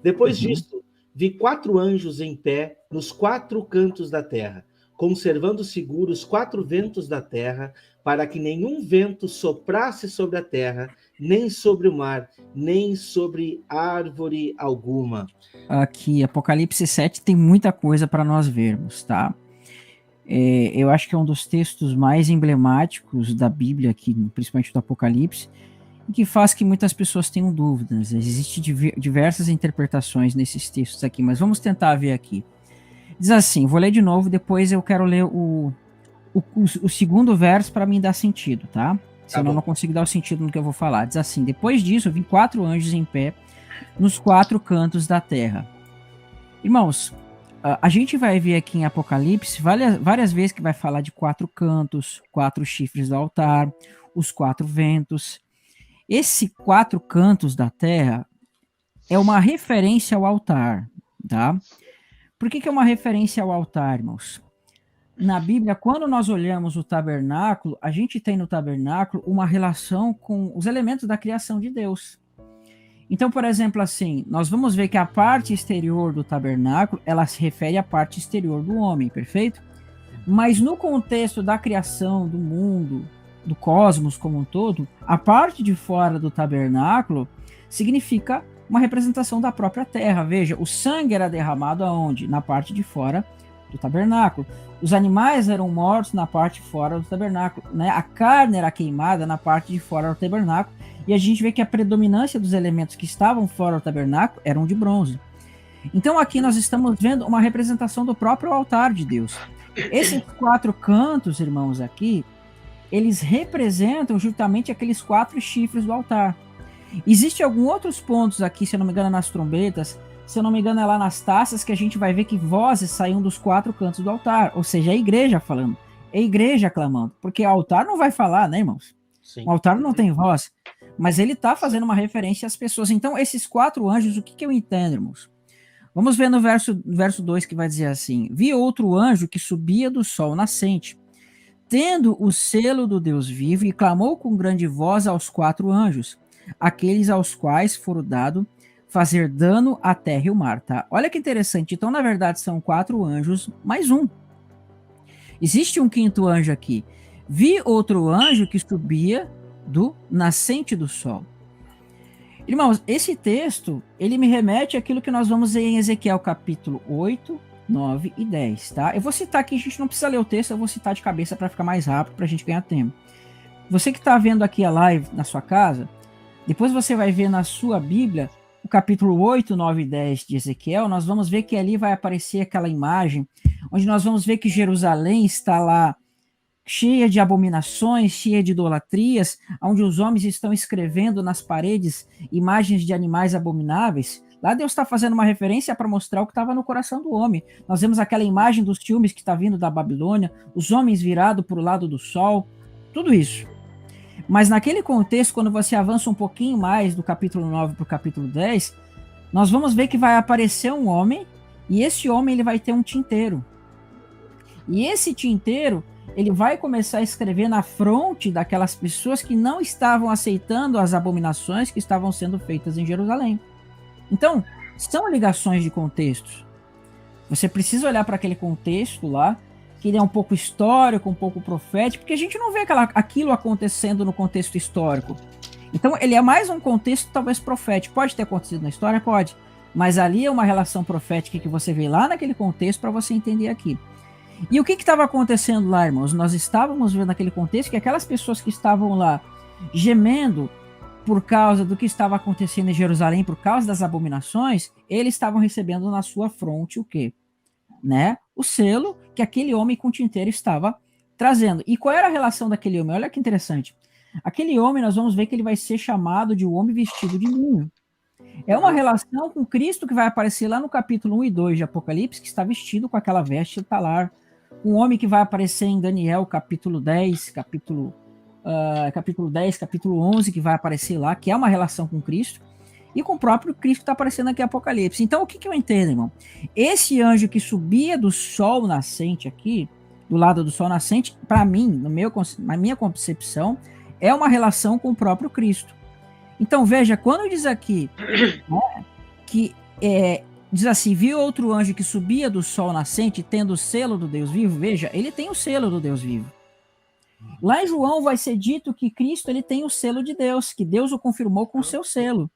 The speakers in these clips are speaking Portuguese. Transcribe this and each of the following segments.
Depois disto, vi 4 anjos em pé nos 4 cantos da terra, conservando seguros os 4 ventos da terra, para que nenhum vento soprasse sobre a terra, nem sobre o mar, nem sobre árvore alguma. Aqui, Apocalipse 7 tem muita coisa para nós vermos, tá? Eu acho que é um dos textos mais emblemáticos da Bíblia, aqui, principalmente do Apocalipse, e que faz que muitas pessoas tenham dúvidas. Existem diversas interpretações nesses textos aqui, mas vamos tentar ver aqui. Diz assim, vou ler de novo, depois eu quero ler o segundo verso para mim dar sentido, tá? Senão eu não consigo dar o sentido no que eu vou falar. Diz assim, depois disso eu vi 4 anjos em pé nos 4 cantos da terra. Irmãos, a gente vai ver aqui em Apocalipse várias vezes que vai falar de 4 cantos, 4 chifres do altar, os 4 ventos. Esse 4 cantos da terra é uma referência ao altar, tá? Por que é uma referência ao altar, irmãos? Na Bíblia, quando nós olhamos o tabernáculo, a gente tem no tabernáculo uma relação com os elementos da criação de Deus. Então, por exemplo, assim, nós vamos ver que a parte exterior do tabernáculo, ela se refere à parte exterior do homem, perfeito? Mas no contexto da criação do mundo, do cosmos como um todo, a parte de fora do tabernáculo significa uma representação da própria terra. Veja, o sangue era derramado aonde? Na parte de fora do tabernáculo. Os animais eram mortos na parte de fora do tabernáculo, né? A carne era queimada na parte de fora do tabernáculo. E a gente vê que a predominância dos elementos que estavam fora do tabernáculo eram de bronze. Então aqui nós estamos vendo uma representação do próprio altar de Deus. Esses 4 cantos, irmãos, aqui, eles representam justamente aqueles 4 chifres do altar. Existem alguns outros pontos aqui, se eu não me engano, nas trombetas, se eu não me engano, é lá nas taças, que a gente vai ver que vozes saíam dos 4 cantos do altar. Ou seja, a igreja falando, a igreja clamando. Porque o altar não vai falar, né, irmãos? Sim. O altar não tem voz. Mas ele está fazendo uma referência às pessoas. Então, esses 4 anjos, o que eu entendo, irmãos? Vamos ver no verso 2 que vai dizer assim: vi outro anjo que subia do sol nascente, tendo o selo do Deus vivo, e clamou com grande voz aos 4 anjos, aqueles aos quais foram dado fazer dano à terra e o mar, tá? Olha que interessante. Então, na verdade, são 4 anjos mais um. Existe um 5º anjo aqui. Vi outro anjo que subia do nascente do sol. Irmãos, esse texto, ele me remete àquilo que nós vamos ver em Ezequiel capítulo 8, 9 e 10, tá? Eu vou citar aqui, a gente não precisa ler o texto, eu vou citar de cabeça para ficar mais rápido, para a gente ganhar tempo. Você que está vendo aqui a live na sua casa, depois você vai ver na sua Bíblia, o capítulo 8, 9 e 10 de Ezequiel, nós vamos ver que ali vai aparecer aquela imagem, onde nós vamos ver que Jerusalém está lá cheia de abominações, cheia de idolatrias, onde os homens estão escrevendo nas paredes imagens de animais abomináveis. Lá Deus está fazendo uma referência para mostrar o que estava no coração do homem. Nós vemos aquela imagem dos filmes que está vindo da Babilônia, os homens virados para o lado do sol, tudo isso. Mas naquele contexto, quando você avança um pouquinho mais do capítulo 9 para o capítulo 10, nós vamos ver que vai aparecer um homem, e esse homem ele vai ter um tinteiro. E esse tinteiro, ele vai começar a escrever na fronte daquelas pessoas que não estavam aceitando as abominações que estavam sendo feitas em Jerusalém. Então, são ligações de contextos. Você precisa olhar para aquele contexto lá, que ele é um pouco histórico, um pouco profético, porque a gente não vê aquilo acontecendo no contexto histórico. Então, ele é mais um contexto talvez profético. Pode ter acontecido na história? Pode. Mas ali é uma relação profética que você vê lá naquele contexto para você entender aqui. E o que estava acontecendo lá, irmãos? Nós estávamos vendo naquele contexto que aquelas pessoas que estavam lá gemendo por causa do que estava acontecendo em Jerusalém, por causa das abominações, eles estavam recebendo na sua fronte o quê? Né? O selo que aquele homem com tinteiro estava trazendo. E qual era a relação daquele homem? Olha que interessante. Aquele homem, nós vamos ver que ele vai ser chamado de um homem vestido de linho. É uma relação com Cristo que vai aparecer lá no capítulo 1 e 2 de Apocalipse, que está vestido com aquela veste talar. Um homem que vai aparecer em Daniel, capítulo 10, capítulo 10, capítulo 11, que vai aparecer lá, que é uma relação com Cristo, e com o próprio Cristo que está aparecendo aqui em Apocalipse. Então, o que eu entendo, irmão? Esse anjo que subia do sol nascente aqui, do lado do sol nascente, para mim, na minha concepção, é uma relação com o próprio Cristo. Então, veja, quando diz aqui, né, que diz assim, viu outro anjo que subia do sol nascente, tendo o selo do Deus vivo. Veja, ele tem o selo do Deus vivo. Lá em João vai ser dito que Cristo ele tem o selo de Deus, que Deus o confirmou com o seu selo.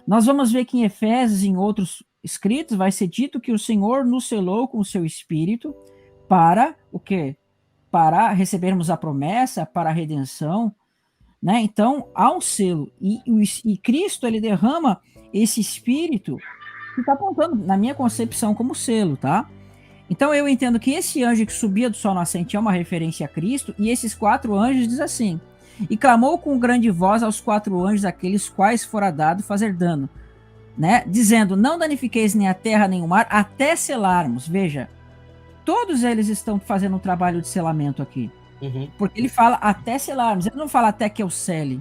Nós vamos ver que em Efésios e em outros escritos vai ser dito que o Senhor nos selou com o seu Espírito para o quê? Para recebermos a promessa, para a redenção, né? Então, há um selo. E Cristo, ele derrama esse Espírito que está apontando, na minha concepção, como selo, tá? Então, eu entendo que esse anjo que subia do sol nascente é uma referência a Cristo, e esses 4 anjos diz assim, e clamou com grande voz aos 4 anjos, aqueles quais fora dado fazer dano, né? Dizendo, não danifiqueis nem a terra nem o mar, até selarmos. Veja, todos eles estão fazendo um trabalho de selamento aqui. Porque ele fala até selarmos, ele não fala até que eu sele.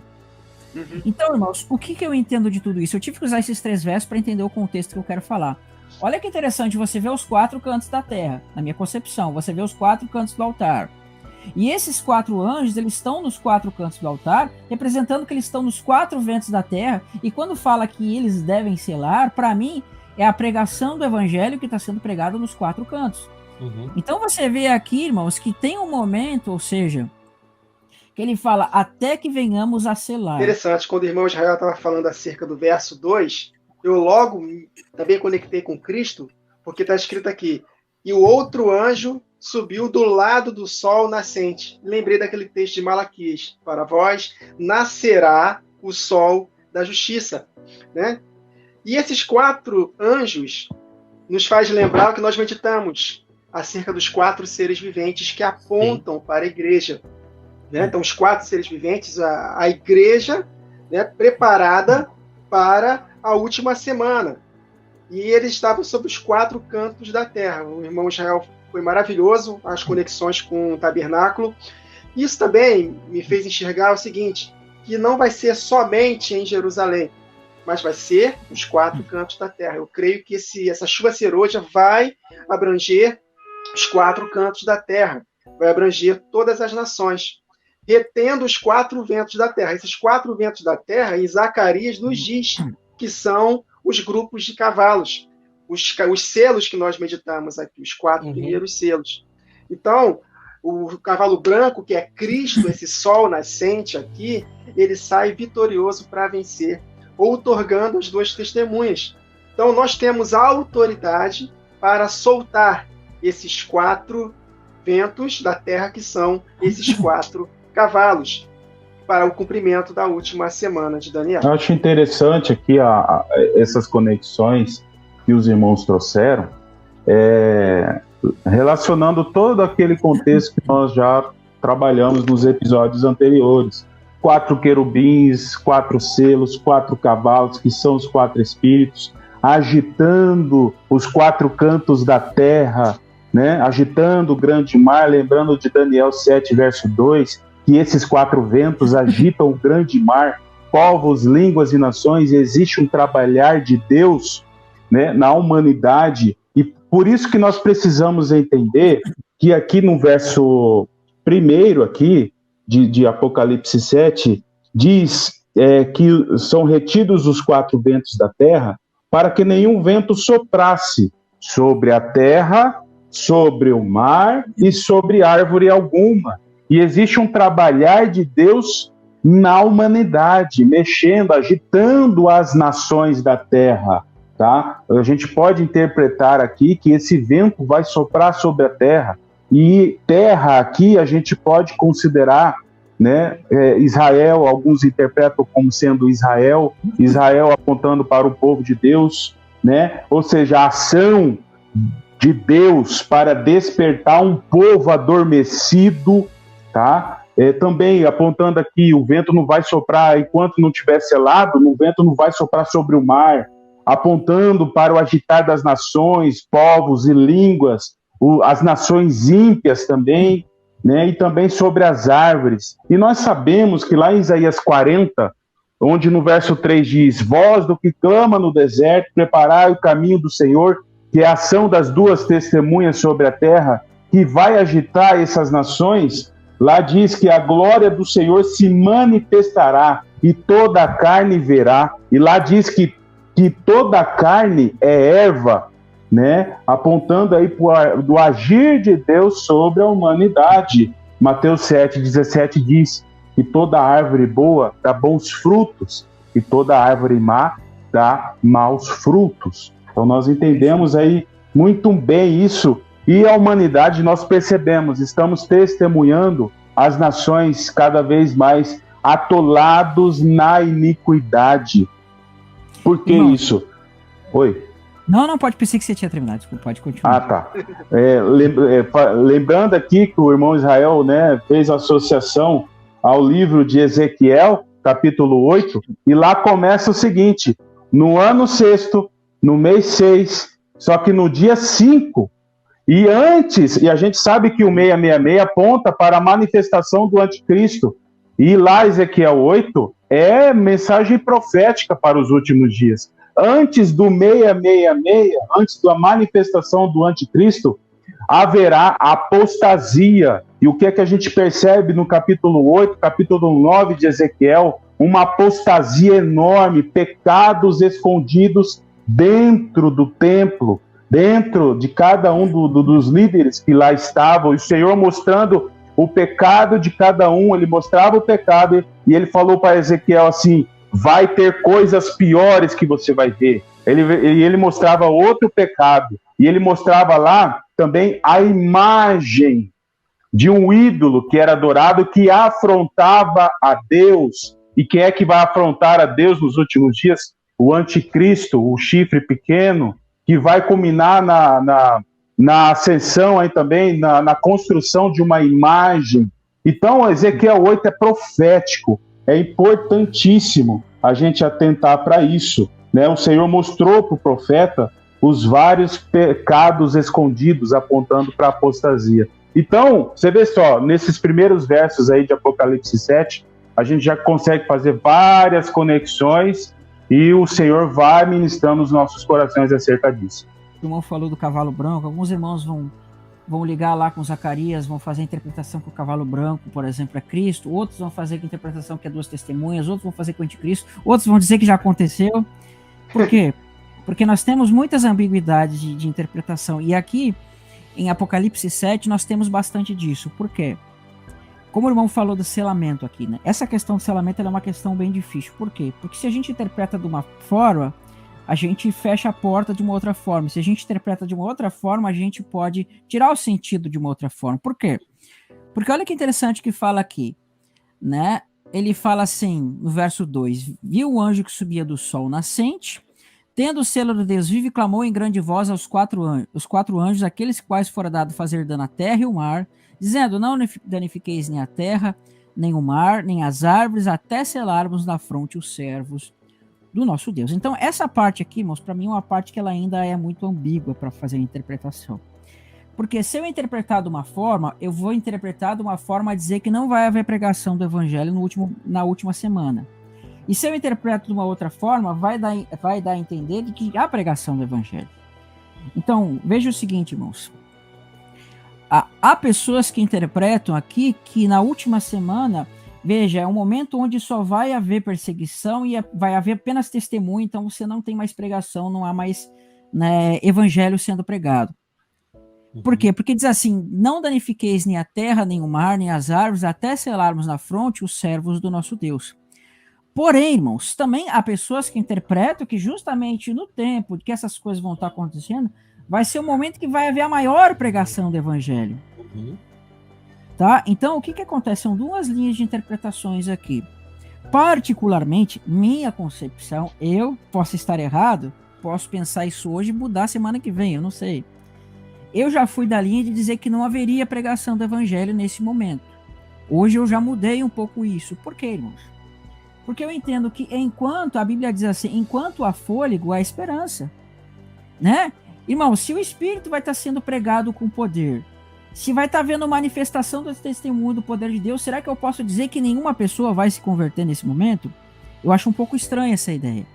Então, irmãos, o que eu entendo de tudo isso? Eu tive que usar esses 3 versos para entender o contexto que eu quero falar. Olha que interessante, você vê os 4 cantos da terra, na minha concepção, você vê os 4 cantos do altar. E esses 4 anjos, eles estão nos 4 cantos do altar, representando que eles estão nos 4 ventos da terra, e quando fala que eles devem selar, para mim, é a pregação do evangelho que está sendo pregado nos 4 cantos. Então você vê aqui, irmãos, que tem um momento, ou seja, que ele fala, até que venhamos a selar. Interessante, quando o irmão Israel estava falando acerca do verso 2, eu logo também conectei com Cristo, porque está escrito aqui, e o outro anjo subiu do lado do sol nascente. Lembrei daquele texto de Malaquias, para vós nascerá o sol da justiça, né? E esses 4 anjos nos faz lembrar o que nós meditamos acerca dos 4 seres viventes que apontam para a igreja, né? Então, os 4 seres viventes, a igreja, né, preparada para a última semana. E eles estavam sobre os 4 cantos da terra. O irmão Israel foi maravilhoso, as conexões com o tabernáculo. Isso também me fez enxergar o seguinte, que não vai ser somente em Jerusalém, mas vai ser os 4 cantos da terra. Eu creio que essa chuva serôdia vai abranger os 4 cantos da terra, vai abranger todas as nações, retendo os 4 ventos da terra. Esses 4 ventos da terra, em Zacarias nos diz que são os grupos de cavalos, os selos que nós meditamos aqui, os 4 primeiros selos. Então, o cavalo branco, que é Cristo, esse sol nascente aqui, ele sai vitorioso para vencer, outorgando as 2 testemunhas. Então, nós temos a autoridade para soltar esses 4 ventos da terra, que são esses 4 cavalos, para o cumprimento da última semana de Daniel. Eu acho interessante aqui essas conexões que os irmãos trouxeram, relacionando todo aquele contexto que nós já trabalhamos nos episódios anteriores. 4 querubins, 4 selos, 4 cavalos, que são os 4 espíritos, agitando os 4 cantos da terra, né? Agitando o grande mar, lembrando de Daniel 7, verso 2, que esses 4 ventos agitam o grande mar, povos, línguas e nações, e existe um trabalhar de Deus, né, na humanidade, e por isso que nós precisamos entender que aqui no verso 1 aqui, de Apocalipse 7, diz que são retidos os 4 ventos da terra, para que nenhum vento soprasse sobre a terra, sobre o mar e sobre árvore alguma. E existe um trabalhar de Deus na humanidade, mexendo, agitando as nações da terra, tá? A gente pode interpretar aqui que esse vento vai soprar sobre a terra, e terra aqui a gente pode considerar, né, Israel, alguns interpretam como sendo Israel apontando para o povo de Deus, né? Ou seja, a ação de Deus para despertar um povo adormecido, tá? Também apontando aqui, o vento não vai soprar enquanto não estiver selado, o vento não vai soprar sobre o mar, apontando para o agitar das nações, povos e línguas, as nações ímpias também, né? E também sobre as árvores. E nós sabemos que lá em Isaías 40, onde no verso 3 diz, voz do que clama no deserto, preparai o caminho do Senhor, que é a ação das 2 testemunhas sobre a terra, que vai agitar essas nações. Lá diz que a glória do Senhor se manifestará e toda a carne verá. E lá diz que que toda a carne é erva, né? Apontando aí do agir de Deus sobre a humanidade. Mateus 7,17 diz que toda árvore boa dá bons frutos e toda árvore má dá maus frutos. Então nós entendemos aí muito bem isso, e a humanidade, nós percebemos, estamos testemunhando as nações cada vez mais atolados na iniquidade. Por que isso? Oi? Não, pode, pensei que você tinha terminado, desculpa, pode continuar. Ah, tá. Lembrando aqui que o irmão Israel, né, fez associação ao livro de Ezequiel, capítulo 8, e lá começa o seguinte: no ano 6º, no mês 6, só que no dia 5, e antes, e a gente sabe que o 666 aponta para a manifestação do anticristo, e lá Ezequiel 8 é mensagem profética para os últimos dias. Antes do 666, antes da manifestação do anticristo, haverá apostasia. E o que é que a gente percebe no capítulo 8, capítulo 9 de Ezequiel? Uma apostasia enorme, pecados escondidos dentro do templo, dentro de cada um dos líderes que lá estavam, e o Senhor mostrando o pecado de cada um. Ele mostrava o pecado e ele falou para Ezequiel assim: vai ter coisas piores que você vai ver. Ele mostrava outro pecado, e ele mostrava lá também a imagem de um ídolo que era adorado, que afrontava a Deus. E quem é que vai afrontar a Deus nos últimos dias? O anticristo, o chifre pequeno, que vai culminar na ascensão aí também, na construção de uma imagem. Então, Ezequiel 8 é profético, é importantíssimo a gente atentar para isso, né? O Senhor mostrou para o profeta os vários pecados escondidos, apontando para a apostasia. Então, você vê só, nesses primeiros versos aí de Apocalipse 7, a gente já consegue fazer várias conexões, e o Senhor vai ministrando os nossos corações acerca disso. O irmão falou do cavalo branco, alguns irmãos vão ligar lá com Zacarias, vão fazer a interpretação que o cavalo branco, por exemplo, é Cristo, outros vão fazer a interpretação que é 2 testemunhas, outros vão fazer com o anticristo, outros vão dizer que já aconteceu. Por quê? Porque nós temos muitas ambiguidades de interpretação, e aqui, em Apocalipse 7, nós temos bastante disso. Por quê? Como o irmão falou do selamento aqui, né? Essa questão do selamento é uma questão bem difícil. Por quê? Porque se a gente interpreta de uma forma, a gente fecha a porta de uma outra forma. Se a gente interpreta de uma outra forma, a gente pode tirar o sentido de uma outra forma. Por quê? Porque olha que interessante que fala aqui, né? Ele fala assim, no verso 2: viu o anjo que subia do sol nascente, tendo o selo de Deus vivo, e clamou em grande voz aos quatro anjos, aqueles quais fora dado fazer dano à terra e ao mar, dizendo: não danifiqueis nem a terra, nem o mar, nem as árvores, até selarmos na fronte os servos do nosso Deus. Então, essa parte aqui, irmãos, para mim é uma parte que ela ainda é muito ambígua para fazer a interpretação. Porque se eu interpretar de uma forma, eu vou interpretar de uma forma a dizer que não vai haver pregação do evangelho na última semana. E se eu interpreto de uma outra forma, vai dar a entender de que há pregação do evangelho. Então, veja o seguinte, irmãos. Há pessoas que interpretam aqui que na última semana, veja, é um momento onde só vai haver perseguição e vai haver apenas testemunho, então você não tem mais pregação, não há mais, né, evangelho sendo pregado. Por quê? Porque diz assim: não danifiqueis nem a terra, nem o mar, nem as árvores, até selarmos na fronte os servos do nosso Deus. Porém, irmãos, também há pessoas que interpretam que justamente no tempo que essas coisas vão estar acontecendo, vai ser o momento que vai haver a maior pregação do evangelho. Tá? Então, o que acontece? São duas linhas de interpretações aqui. Particularmente, minha concepção, eu posso estar errado, posso pensar isso hoje e mudar semana que vem, eu não sei. Eu já fui da linha de dizer que não haveria pregação do evangelho nesse momento. Hoje eu já mudei um pouco isso. Por quê, irmãos? Porque eu entendo que enquanto, a Bíblia diz assim, enquanto há fôlego, há esperança. Né? Irmão, se o Espírito vai estar sendo pregado com poder, se vai estar havendo manifestação do testemunho do poder de Deus, será que eu posso dizer que nenhuma pessoa vai se converter nesse momento? Eu acho um pouco estranha essa ideia.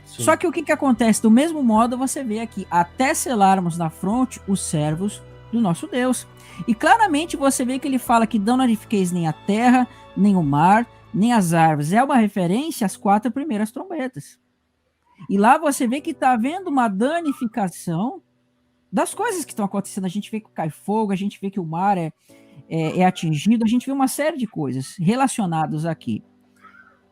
Sim. Só que o que acontece? Do mesmo modo, você vê aqui, até selarmos na fronte os servos do nosso Deus. E claramente você vê que ele fala que não danifiqueis nem a terra, nem o mar, nem as árvores. É uma referência às 4 primeiras trombetas. E lá você vê que está havendo uma danificação das coisas que estão acontecendo. A gente vê que cai fogo, a gente vê que o mar é atingido, a gente vê uma série de coisas relacionadas aqui.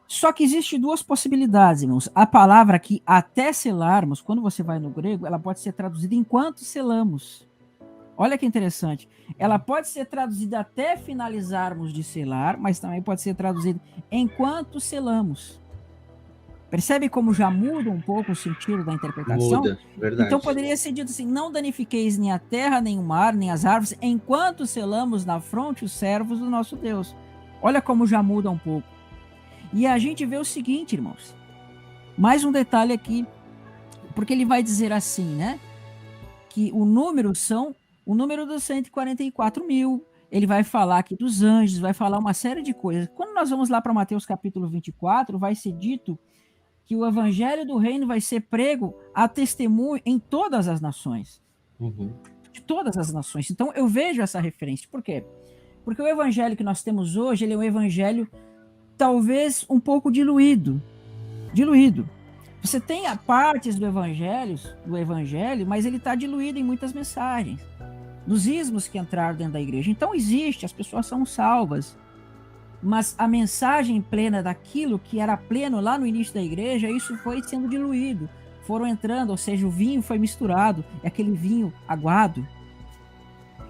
Só que existe duas possibilidades, irmãos. A palavra aqui, até selarmos, quando você vai no grego, ela pode ser traduzida enquanto selamos. Olha que interessante. Ela pode ser traduzida até finalizarmos de selar, mas também pode ser traduzida enquanto selamos. Percebe como já muda um pouco o sentido da interpretação? Muda, verdade. Então poderia ser dito assim: não danifiqueis nem a terra, nem o mar, nem as árvores, enquanto selamos na fronte os servos do nosso Deus. Olha como já muda um pouco. E a gente vê o seguinte, irmãos. Mais um detalhe aqui, porque ele vai dizer assim, né? Que o número dos 144 mil. Ele vai falar aqui dos anjos, vai falar uma série de coisas. Quando nós vamos lá para Mateus capítulo 24, vai ser dito que o evangelho do reino vai ser prego a testemunho em todas as nações. Uhum. De todas as nações. Então eu vejo essa referência. Por quê? Porque o evangelho que nós temos hoje, ele é um evangelho talvez um pouco diluído. Você tem a partes do evangelho, mas ele está diluído em muitas mensagens. Dos ismos que entraram dentro da igreja. Então existe, as pessoas são salvas. Mas a mensagem plena daquilo que era pleno lá no início da igreja, isso foi sendo diluído. Foram entrando, ou seja, o vinho foi misturado, é aquele vinho aguado.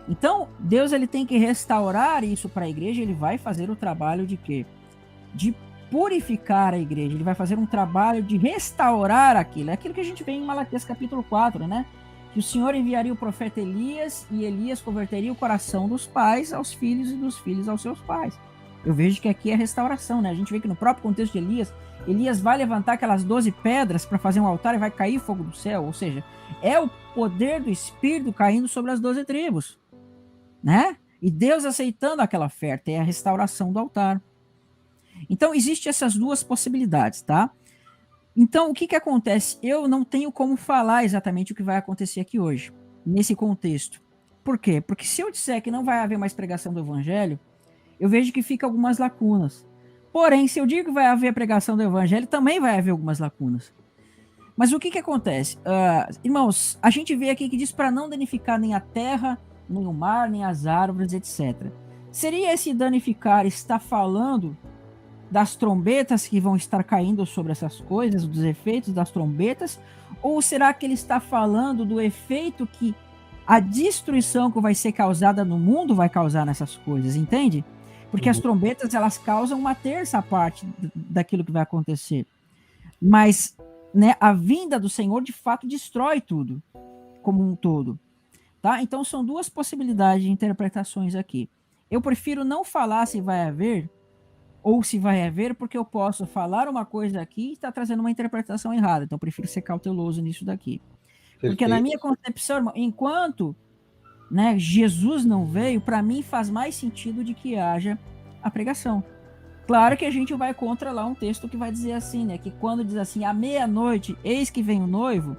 Então, Deus ele tem que restaurar isso para a igreja, ele vai fazer o trabalho de quê? De purificar a igreja, ele vai fazer um trabalho de restaurar aquilo. É aquilo que a gente vê em Malaquias capítulo 4, né? Que o Senhor enviaria o profeta Elias, e Elias converteria o coração dos pais aos filhos e dos filhos aos seus pais. Eu vejo que aqui é restauração, né? A gente vê que no próprio contexto de Elias vai levantar aquelas 12 pedras para fazer um altar e vai cair fogo do céu. Ou seja, é o poder do Espírito caindo sobre as 12 tribos, né? E Deus aceitando aquela oferta, é a restauração do altar. Então, existem essas duas possibilidades, tá? Então, o que acontece? Eu não tenho como falar exatamente o que vai acontecer aqui hoje, nesse contexto. Por quê? Porque se eu disser que não vai haver mais pregação do evangelho, eu vejo que fica algumas lacunas. Porém, se eu digo que vai haver pregação do evangelho, também vai haver algumas lacunas. Mas o que acontece? Irmãos, a gente vê aqui que diz para não danificar nem a terra, nem o mar, nem as árvores, etc. Seria esse danificar estar falando das trombetas que vão estar caindo sobre essas coisas, dos efeitos das trombetas? Ou será que ele está falando do efeito que a destruição que vai ser causada no mundo vai causar nessas coisas, entende? Porque as trombetas, elas causam uma terça parte daquilo que vai acontecer. Mas, né, a vinda do Senhor, de fato, destrói tudo, como um todo. Tá? Então, são duas possibilidades de interpretações aqui. Eu prefiro não falar se vai haver, ou se vai haver, porque eu posso falar uma coisa aqui e estar trazendo uma interpretação errada. Então, eu prefiro ser cauteloso nisso daqui. Perfeito. Porque na minha concepção, irmão, enquanto, né, Jesus não veio, para mim faz mais sentido de que haja a pregação. Claro que a gente vai contra lá um texto que vai dizer assim, né, que quando diz assim, à meia-noite, eis que vem o noivo,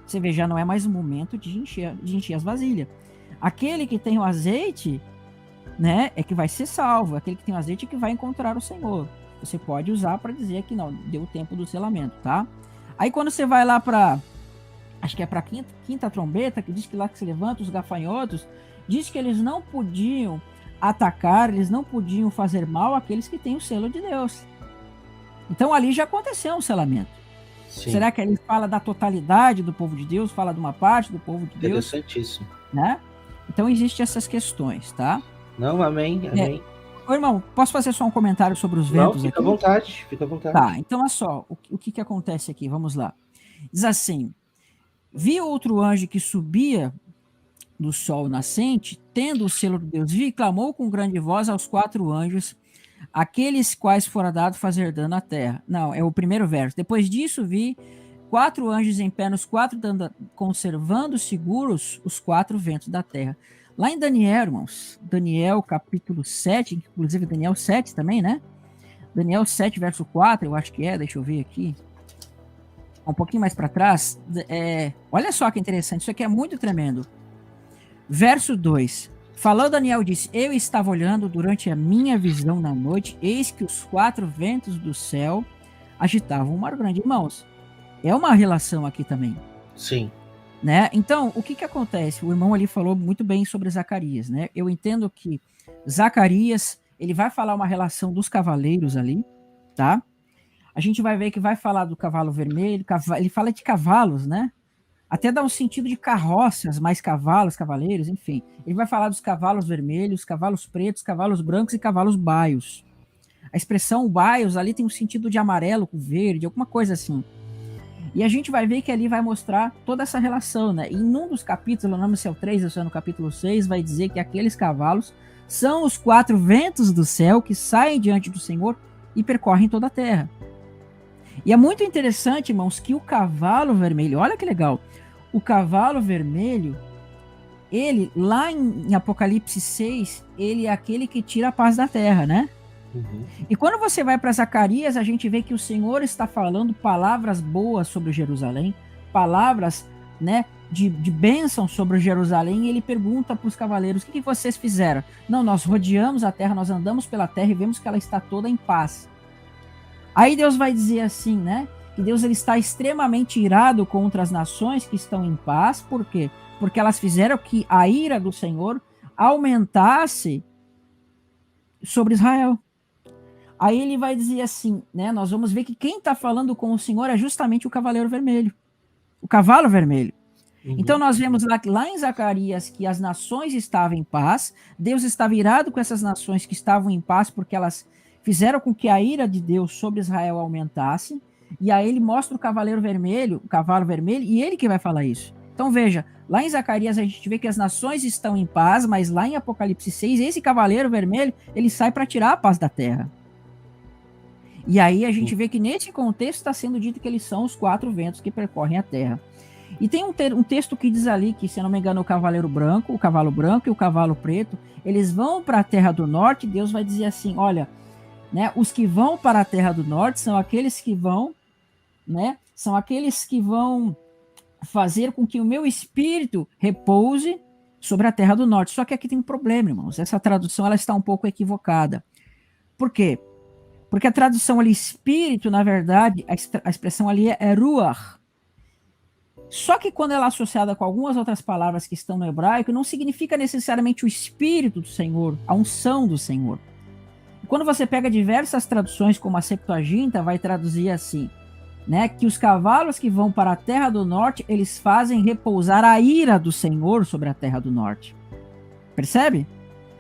você vê, já não é mais o momento de encher as vasilhas. Aquele que tem o azeite, né, é que vai ser salvo. Aquele que tem o azeite é que vai encontrar o Senhor. Você pode usar para dizer que não, deu o tempo do selamento, tá? Aí quando você vai lá para, acho que é para quinta trombeta, que diz que lá que se levanta os gafanhotos, diz que eles não podiam atacar, eles não podiam fazer mal àqueles que têm o selo de Deus. Então ali já aconteceu um selamento. Sim. Será que ele fala da totalidade do povo de Deus, fala de uma parte do povo de Deus? Interessantíssimo. Né? Então existem essas questões, tá? Não, amém. Ô, irmão, posso fazer só um comentário sobre os ventos? Não, fica à vontade. Tá, então olha só, o que acontece aqui, vamos lá. Diz assim, vi outro anjo que subia do sol nascente, tendo o selo de Deus, e clamou com grande voz aos 4 anjos, aqueles quais fora dado fazer dano à terra. Não, é o primeiro verso. Depois disso vi 4 anjos em pé nos 4, conservando seguros os 4 ventos da terra. Lá em Daniel, irmãos, Daniel capítulo 7, inclusive Daniel 7 também, né? Daniel 7, verso 4, eu acho que deixa eu ver aqui. Um pouquinho mais para trás. Olha só que interessante, isso aqui é muito tremendo. Verso 2. Falou Daniel, disse, eu estava olhando durante a minha visão na noite, eis que os 4 ventos do céu agitavam um mar grande. Irmãos, É uma relação aqui também. Sim. Né? Então, o que acontece? O irmão ali falou muito bem sobre Zacarias, né? Eu entendo que Zacarias, ele vai falar uma relação dos cavaleiros ali, tá? A gente vai ver que vai falar do cavalo vermelho, ele fala de cavalos, né? Até dá um sentido de carroças, mais cavalos, cavaleiros, enfim. Ele vai falar dos cavalos vermelhos, cavalos pretos, cavalos brancos e cavalos baios. A expressão baios ali tem um sentido de amarelo com verde, alguma coisa assim. E a gente vai ver que ali vai mostrar toda essa relação, né? E em um dos capítulos, não sei se é o 3 ou se é no capítulo 6, vai dizer que aqueles cavalos são os 4 ventos do céu que saem diante do Senhor e percorrem toda a terra. E é muito interessante, irmãos, que o cavalo vermelho, olha que legal, o cavalo vermelho, ele, lá em Apocalipse 6, ele é aquele que tira a paz da terra, né? Uhum. E quando você vai para Zacarias, a gente vê que o Senhor está falando palavras boas sobre Jerusalém, palavras, né, de bênção sobre Jerusalém, e ele pergunta para os cavaleiros, o que vocês fizeram? Não, nós rodeamos a terra, nós andamos pela terra e vemos que ela está toda em paz. Aí Deus vai dizer assim, né, que Deus ele está extremamente irado contra as nações que estão em paz, por quê? Porque elas fizeram que a ira do Senhor aumentasse sobre Israel. Aí ele vai dizer assim, né? Nós vamos ver que quem está falando com o Senhor é justamente o cavaleiro vermelho, o cavalo vermelho. Uhum. Então nós vemos lá em Zacarias que as nações estavam em paz, Deus estava irado com essas nações que estavam em paz porque elas fizeram com que a ira de Deus sobre Israel aumentasse, e aí ele mostra o cavaleiro vermelho, o cavalo vermelho, e ele que vai falar isso. Então veja, lá em Zacarias a gente vê que as nações estão em paz, mas lá em Apocalipse 6, esse cavaleiro vermelho, ele sai para tirar a paz da terra. E aí a gente vê que nesse contexto está sendo dito que eles são os 4 ventos que percorrem a terra. E tem um texto que diz ali que, se eu não me engano, o cavalo branco e o cavalo preto, eles vão para a terra do norte, e Deus vai dizer assim, olha, né, os que vão para a terra do norte são aqueles que vão, né, são aqueles que vão fazer com que o meu espírito repouse sobre a terra do norte. Só que aqui tem um problema, irmãos, essa tradução ela está um pouco equivocada. Por quê? Porque a tradução ali, espírito, na verdade, a expressão ali é ruach. Só que quando ela é associada com algumas outras palavras que estão no hebraico, não significa necessariamente o espírito do Senhor, a unção do Senhor. E quando você pega diversas traduções, como a Septuaginta, vai traduzir assim, né, que os cavalos que vão para a terra do norte, eles fazem repousar a ira do Senhor sobre a terra do norte. Percebe?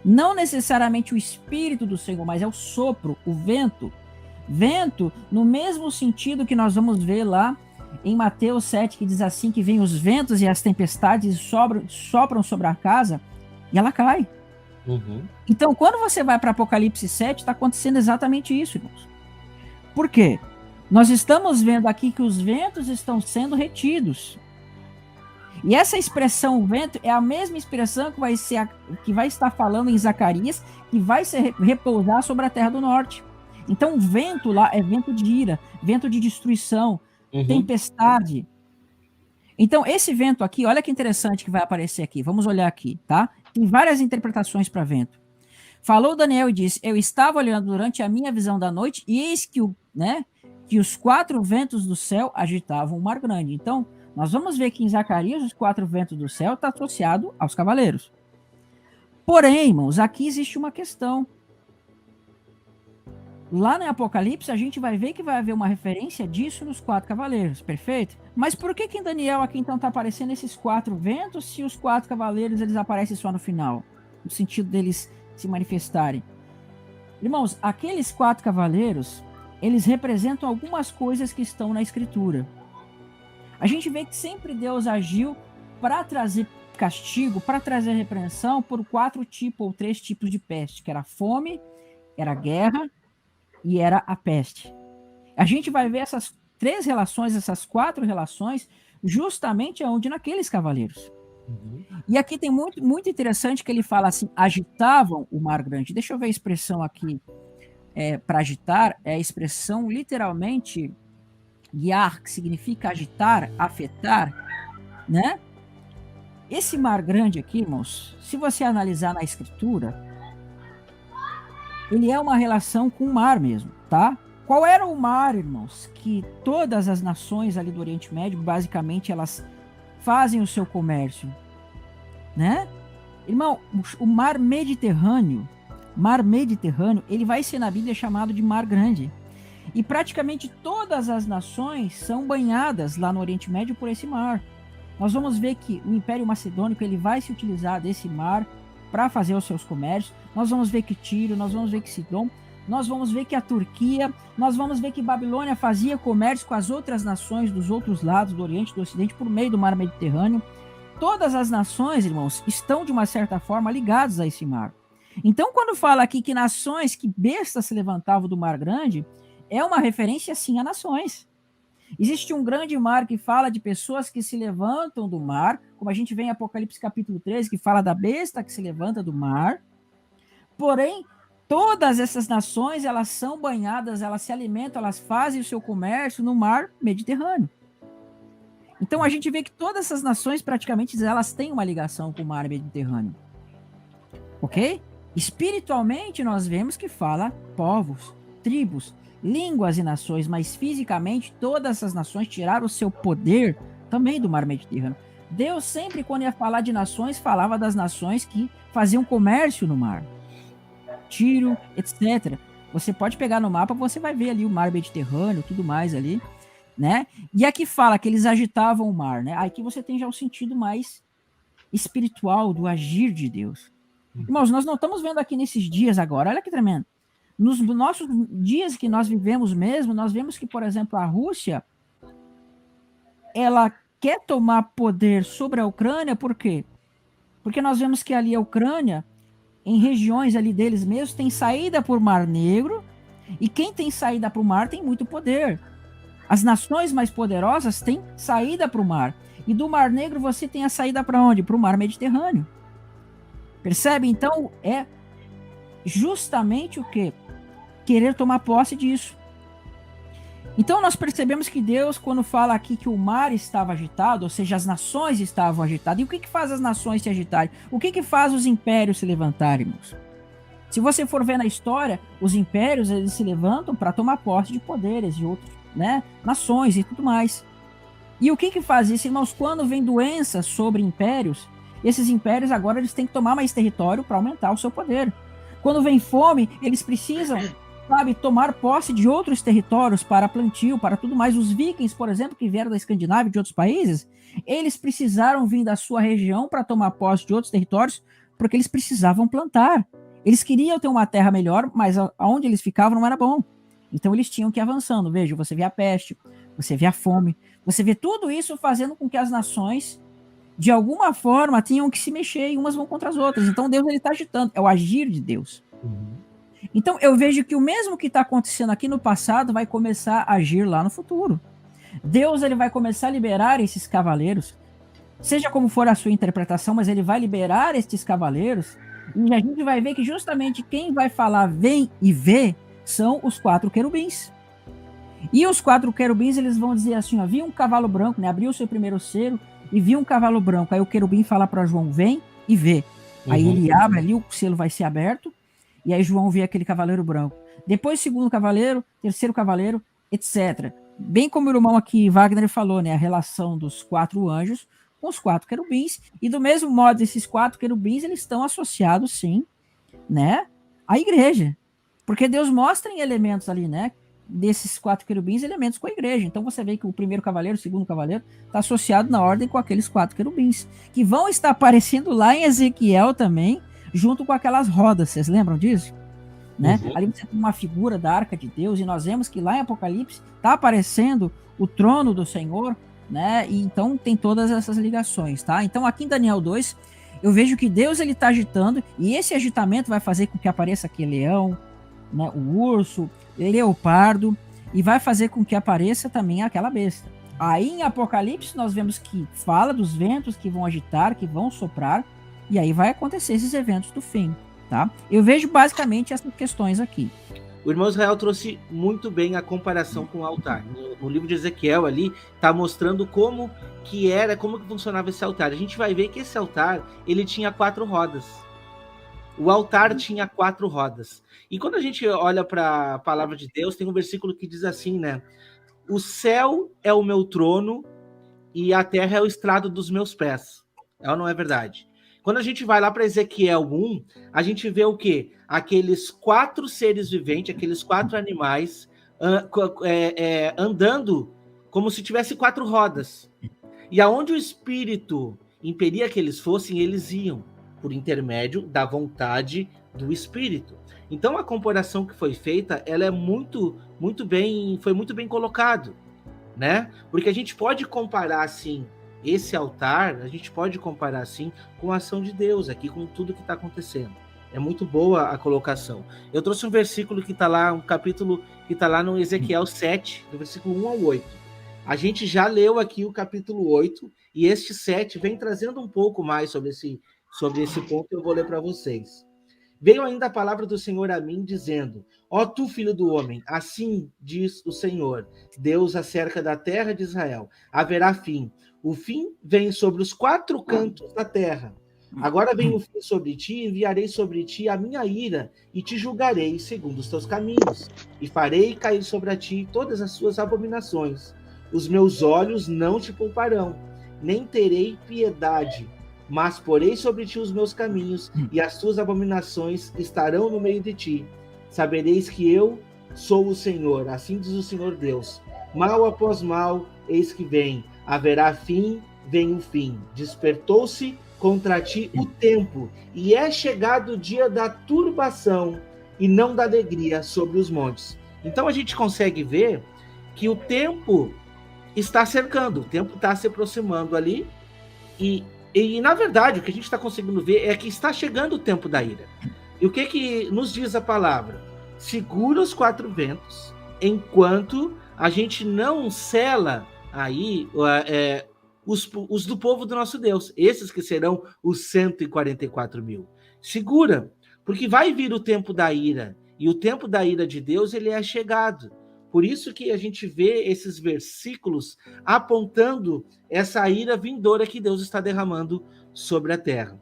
Não necessariamente o espírito do Senhor, mas é o sopro, o vento. Vento, no mesmo sentido que nós vamos ver lá em Mateus 7, que diz assim, que vem os ventos e as tempestades sopram sobre a casa e ela cai. Uhum. Então, quando você vai para Apocalipse 7, está acontecendo exatamente isso, irmãos. Por quê? Nós estamos vendo aqui que os ventos estão sendo retidos. E essa expressão vento é a mesma expressão que vai estar falando em Zacarias, que vai repousar sobre a terra do norte. Então o vento lá é vento de ira, vento de destruição, tempestade. Então esse vento aqui, olha que interessante que vai aparecer aqui. Vamos olhar aqui, tá? Tem várias interpretações para vento. Falou Daniel e disse, eu estava olhando durante a minha visão da noite e eis que, que os 4 ventos do céu agitavam o mar grande. Então nós vamos ver que em Zacarias os 4 ventos do céu está associado aos cavaleiros. Porém, irmãos, aqui existe uma questão. Lá no Apocalipse a gente vai ver que vai haver uma referência disso nos 4 cavaleiros, perfeito? Mas por que em Daniel aqui então está aparecendo esses 4 ventos se os 4 cavaleiros eles aparecem só no final? No sentido deles se manifestarem. Irmãos, aqueles 4 cavaleiros, eles representam algumas coisas que estão na Escritura. A gente vê que sempre Deus agiu para trazer castigo, para trazer repreensão por 4 tipos ou 3 tipos de peste, que era a fome, era a guerra e era a peste. A gente vai ver essas 3 relações, essas 4 relações, justamente onde naqueles cavaleiros. E aqui tem muito interessante que ele fala assim, agitavam o mar grande. Deixa eu ver a expressão aqui. Para agitar, é a expressão literalmente guiar, que significa agitar, afetar, né? Esse mar grande aqui, irmãos, se você analisar na escritura, ele é uma relação com o mar mesmo, tá? Qual era o mar, irmãos? Que todas as nações ali do Oriente Médio, basicamente, elas fazem o seu comércio, né? Irmão, o mar Mediterrâneo, ele vai ser na Bíblia chamado de Mar Grande. E praticamente todas as nações são banhadas lá no Oriente Médio por esse mar. Nós vamos ver que o Império Macedônico ele vai se utilizar desse mar para fazer os seus comércios. Nós vamos ver que Tiro, nós vamos ver que Sidom, nós vamos ver que a Turquia, nós vamos ver que Babilônia fazia comércio com as outras nações dos outros lados do Oriente e do Ocidente por meio do mar Mediterrâneo. Todas as nações, irmãos, estão de uma certa forma ligadas a esse mar. Então, quando fala aqui que nações, que bestas se levantavam do Mar Grande, é uma referência, sim, a nações. Existe um grande mar que fala de pessoas que se levantam do mar, como a gente vê em Apocalipse capítulo 13, que fala da besta que se levanta do mar. Porém, todas essas nações, elas são banhadas, elas se alimentam, elas fazem o seu comércio no mar Mediterrâneo. Então, a gente vê que todas essas nações, praticamente, elas têm uma ligação com o mar Mediterrâneo. Ok? Espiritualmente, nós vemos que fala povos, tribos, línguas e nações, mas fisicamente todas essas nações tiraram o seu poder também do mar Mediterrâneo. Deus sempre, quando ia falar de nações, falava das nações que faziam comércio no mar. Tiro, etc. Você pode pegar no mapa, você vai ver ali o mar Mediterrâneo, tudo mais ali, né? E aqui fala que eles agitavam o mar, né? Aqui você tem já o sentido mais espiritual do agir de Deus. Irmãos, nós não estamos vendo aqui nesses dias agora, olha que tremendo. Nos nossos dias que nós vivemos mesmo, nós vemos que, por exemplo, a Rússia, ela quer tomar poder sobre a Ucrânia, por quê? Porque nós vemos que ali a Ucrânia, em regiões ali deles mesmos, tem saída por Mar Negro, e quem tem saída para o mar tem muito poder. As nações mais poderosas têm saída para o mar, e do Mar Negro você tem a saída para onde? Para o Mar Mediterrâneo. Percebe? Então, é justamente o quê? Querer tomar posse disso. Então nós percebemos que Deus, quando fala aqui que o mar estava agitado, ou seja, as nações estavam agitadas, e o que faz as nações se agitarem? O que faz os impérios se levantarem, irmãos? Se você for ver na história, os impérios eles se levantam para tomar posse de poderes de outras, né, nações e tudo mais. E o que faz isso, irmãos? Quando vem doenças sobre impérios, esses impérios agora eles têm que tomar mais território para aumentar o seu poder. Quando vem fome, eles precisam, sabe, tomar posse de outros territórios para plantio, para tudo mais. Os vikings, por exemplo, que vieram da Escandinávia e de outros países, eles precisaram vir da sua região para tomar posse de outros territórios, porque eles precisavam plantar. Eles queriam ter uma terra melhor, mas aonde eles ficavam não era bom. Então eles tinham que ir avançando. Veja, você vê a peste, você vê a fome, você vê tudo isso fazendo com que as nações, de alguma forma, tinham que se mexer e umas vão contra as outras. Então Deus está agitando, é o agir de Deus. Então eu vejo que o mesmo que está acontecendo aqui no passado vai começar a agir lá no futuro. Deus ele vai começar a liberar esses cavaleiros, seja como for a sua interpretação, mas ele vai liberar esses cavaleiros, e a gente vai ver que justamente quem vai falar vem e vê são os 4 querubins. E os 4 querubins eles vão dizer assim, ó, vi um cavalo branco, né, abriu o seu primeiro selo e viu um cavalo branco. Aí o querubim fala para João, vem e vê. Aí ele abre ali, o selo vai ser aberto, e aí João vê aquele cavaleiro branco. Depois segundo cavaleiro, terceiro cavaleiro, etc. Bem como o irmão aqui, Wagner, falou, né, a relação dos 4 anjos com os 4 querubins, e do mesmo modo, esses 4 querubins, eles estão associados, sim, né, à igreja. Porque Deus mostra em elementos ali, né, desses 4 querubins, elementos com a igreja. Então você vê que o primeiro cavaleiro, o segundo cavaleiro, está associado na ordem com aqueles 4 querubins, que vão estar aparecendo lá em Ezequiel também, junto com aquelas rodas. Vocês lembram disso? Né? Ali você tem uma figura da Arca de Deus, e nós vemos que lá em Apocalipse está aparecendo o trono do Senhor, né? E então tem todas essas ligações, tá? Então aqui em Daniel 2, eu vejo que Deus ele está agitando, e esse agitamento vai fazer com que apareça aqui leão, né? O urso, leopardo, e vai fazer com que apareça também aquela besta. Aí em Apocalipse nós vemos que fala dos ventos que vão agitar, que vão soprar, e aí vai acontecer esses eventos do fim, tá? Eu vejo basicamente essas questões aqui. O irmão Israel trouxe muito bem a comparação com o altar. No livro de Ezequiel ali, está mostrando como que funcionava esse altar. A gente vai ver que esse altar, ele tinha 4 rodas. O altar tinha 4 rodas. E quando a gente olha para a palavra de Deus, tem um versículo que diz assim, né? O céu é o meu trono e a terra é o estrado dos meus pés. É ou não é verdade? Quando a gente vai lá para Ezequiel 1, a gente vê o quê? Aqueles 4 seres viventes, aqueles 4 animais andando como se tivesse 4 rodas. E aonde o Espírito impedia que eles fossem, eles iam, por intermédio da vontade do Espírito. Então a comparação que foi feita, ela é foi muito bem colocado, né? Porque a gente pode comparar assim esse altar, a gente pode comparar assim com a ação de Deus aqui, com tudo que está acontecendo. É muito boa a colocação. Eu trouxe um versículo que está lá, um capítulo que está lá no Ezequiel 7, do versículo 1 ao 8. A gente já leu aqui o capítulo 8, e este 7 vem trazendo um pouco mais sobre esse ponto que eu vou ler para vocês. Veio ainda a palavra do Senhor a mim, dizendo: Ó tu, filho do homem, assim diz o Senhor, Deus acerca da terra de Israel: haverá fim. O fim vem sobre os 4 cantos da terra. Agora vem o fim sobre ti, enviarei sobre ti a minha ira, e te julgarei segundo os teus caminhos, e farei cair sobre ti todas as suas abominações. Os meus olhos não te pouparão, nem terei piedade, mas porei sobre ti os meus caminhos, e as tuas abominações estarão no meio de ti. Sabereis que eu sou o Senhor, assim diz o Senhor Deus. Mal após mal, eis que vem. Haverá fim, vem o fim. Despertou-se contra ti o tempo, e é chegado o dia da turbação, e não da alegria sobre os montes. Então a gente consegue ver que o tempo está cercando, o tempo está se aproximando ali, e na verdade o que a gente está conseguindo ver é que está chegando o tempo da ira. E o que nos diz a palavra? Segura os 4 ventos, enquanto a gente não sela aí os do povo do nosso Deus, esses que serão os 144 mil. Segura, porque vai vir o tempo da ira, e o tempo da ira de Deus, ele é chegado. Por isso que a gente vê esses versículos apontando essa ira vindoura que Deus está derramando sobre a terra.